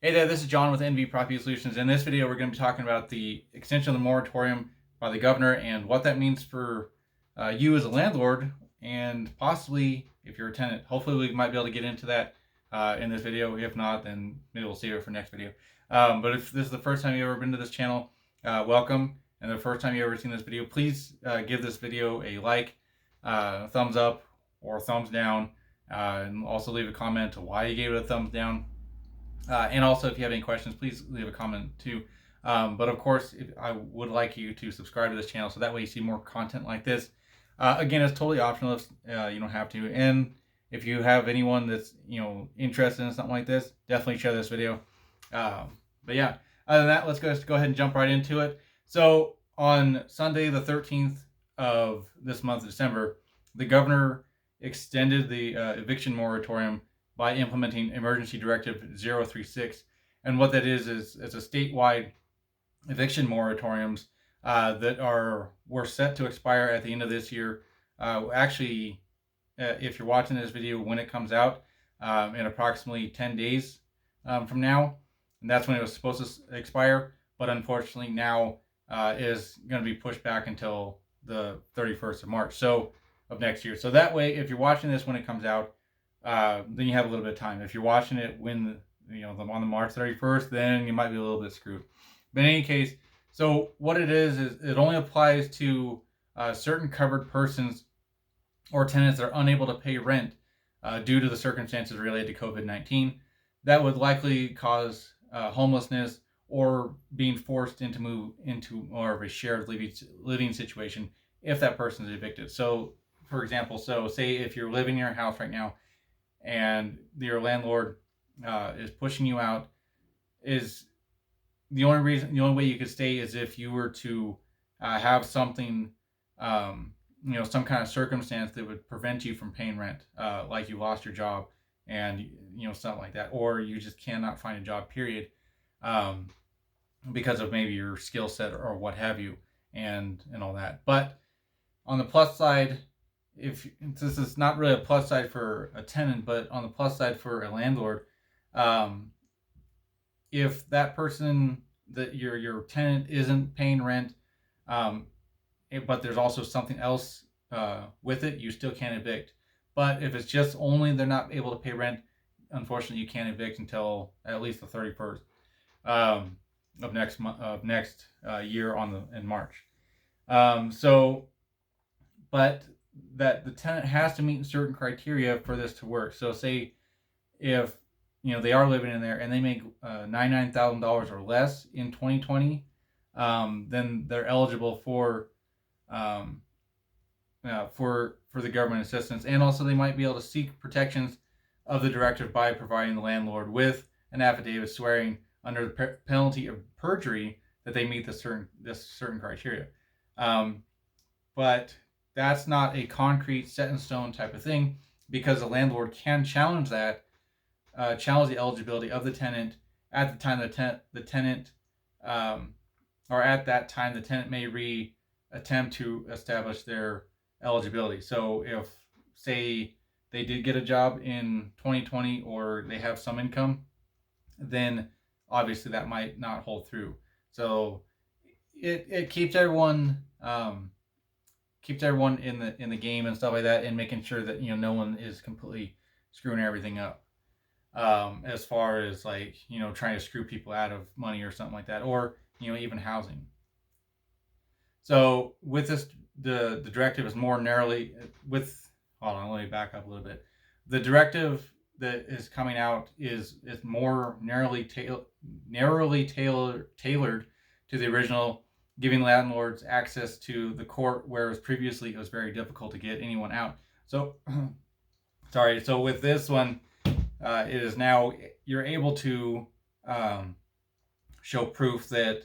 Hey there, this is John with NV Property Solutions. In this video, we're going to be talking about the extension of the moratorium by the governor and what that means for you as a landlord and possibly if you're a tenant. Hopefully, we might be able to get into that in this video. If not, then maybe we'll save it for next video. But if this is the first time you've ever been to this channel, welcome. And the first time you've ever seen this video, please give this video a like, thumbs up, or thumbs down. And also leave a comment to why you gave it a thumbs down. And also, if you have any questions, please leave a comment too. But of course, I would like you to subscribe to this channel so that way you see more content like this. Again, it's totally optional. You don't have to. And if you have anyone that's interested in something like this, definitely share this video. But yeah, other than that, let's go ahead and jump right into it. So on Sunday, the 13th of this month, December, the governor extended the eviction moratorium by implementing Emergency Directive 036. And what that is it's a statewide eviction moratoriums that were set to expire at the end of this year. Actually, if you're watching this video when it comes out, in approximately 10 days from now, and that's when it was supposed to expire. But unfortunately now is going to be pushed back until the 31st of March of next year. So that way, if you're watching this when it comes out, then you have a little bit of time. If you're watching it when on the March 31st, then you might be a little bit screwed. But in any case, so what it is it only applies to certain covered persons or tenants that are unable to pay rent due to the circumstances related to COVID-19 that would likely cause homelessness or being forced to move into more of a shared living situation if that person is evicted. So, for example, say if you're living in your house right now and your landlord is pushing you out, is the only way you could stay is if you were to have something, some kind of circumstance that would prevent you from paying rent, like you lost your job and something like that, or you just cannot find a job, period, because of maybe your skill set or what have you, and all that. But on the plus side, if this is not really a plus side for a tenant, but on the plus side for a landlord, if that person that your tenant isn't paying rent, but there's also something else with it, you still can't evict. But if it's just only they're not able to pay rent, unfortunately you can't evict until at least the 31st of next year in March. But that the tenant has to meet certain criteria for this to work. So say if they are living in there and they make $99,000 or less in 2020, then they're eligible for the government assistance, and also they might be able to seek protections of the directive by providing the landlord with an affidavit swearing under the penalty of perjury that they meet this certain criteria. But that's not a concrete set in stone type of thing, because the landlord can challenge the eligibility of the tenant at the time the tenant may attempt to establish their eligibility. So if, say, they did get a job in 2020 or they have some income, then obviously that might not hold through. So it keeps everyone in the game and stuff like that, and making sure that no one is completely screwing everything up, as far as trying to screw people out of money or something like that, or even housing. So with this, the directive is more narrowly hold on, let me back up a little bit. The directive that is coming out is more narrowly tailored to the original, giving landlords access to the court, whereas previously it was very difficult to get anyone out. So, sorry. So with this one, it is now you're able to show proof that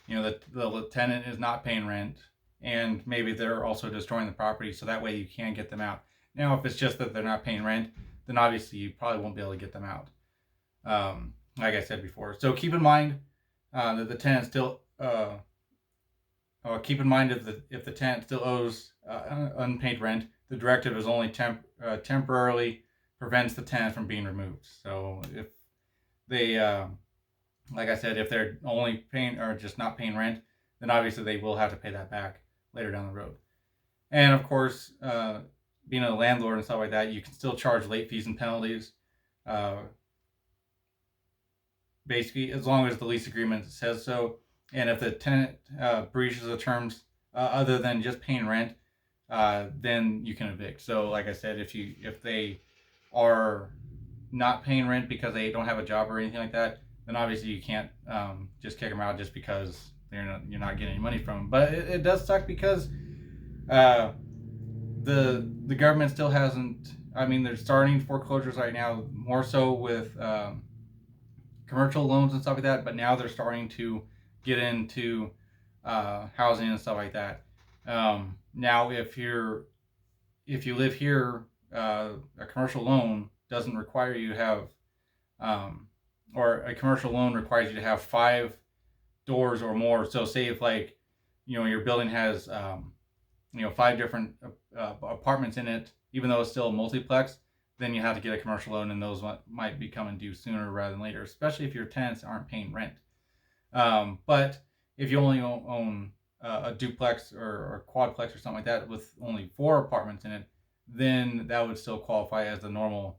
that the tenant is not paying rent, and maybe they're also destroying the property, so that way you can get them out. Now, if it's just that they're not paying rent, then obviously you probably won't be able to get them out, like I said before. So keep in mind that the tenant still keep in mind if the tenant still owes unpaid rent, the directive is only temporarily prevents the tenant from being removed. So if they Like I said, if they're only paying or just not paying rent, then obviously they will have to pay that back later down the road. And of course, being a landlord and stuff like that, you can still charge late fees and penalties. Uh, Basically, as long as the lease agreement says so, and if the tenant breaches the terms other than just paying rent, then you can evict. So, like I said, if they are not paying rent because they don't have a job or anything like that, then obviously you can't just kick them out just because you're not getting any money from them. But it does suck because uh, the government still hasn't. I mean, they're starting foreclosures right now, more so with commercial loans and stuff like that. But now they're starting to get into housing and stuff like that. Now, if you live here, a commercial loan doesn't require you to have, or a commercial loan requires you to have 5 doors or more. So, say if like, your building has 5 different apartments in it, even though it's still a multiplex, then you have to get a commercial loan, and those might be coming due sooner rather than later, especially if your tenants aren't paying rent. But if you only own a duplex or a quadplex or something like that with only 4 apartments in it, then that would still qualify as the normal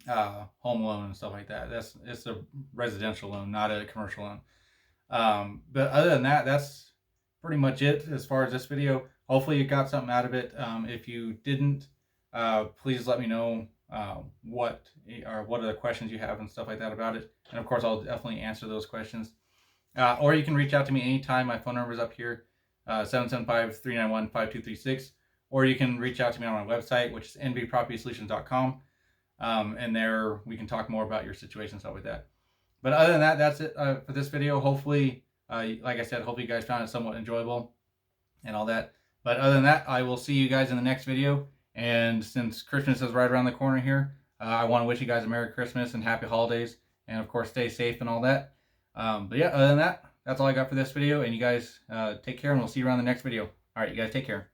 home loan and stuff like that. It's a residential loan, not a commercial loan. But other than that, that's pretty much it as far as this video. Hopefully you got something out of it. If you didn't, please let me know what are the questions you have and stuff like that about it. And of course, I'll definitely answer those questions. Or you can reach out to me anytime. My phone number is up here, 775-391-5236. Or you can reach out to me on my website, which is nvpropertysolutions.com. And there we can talk more about your situation and stuff like that. But other than that, that's it for this video. Hopefully, like I said, hopefully you guys found it somewhat enjoyable and all that. But other than that, I will see you guys in the next video. And since Christmas is right around the corner here, I want to wish you guys a Merry Christmas and Happy Holidays. And of course, stay safe and all that. But yeah, other than that, that's all I got for this video. And you guys take care, and we'll see you around the next video. All right, you guys take care.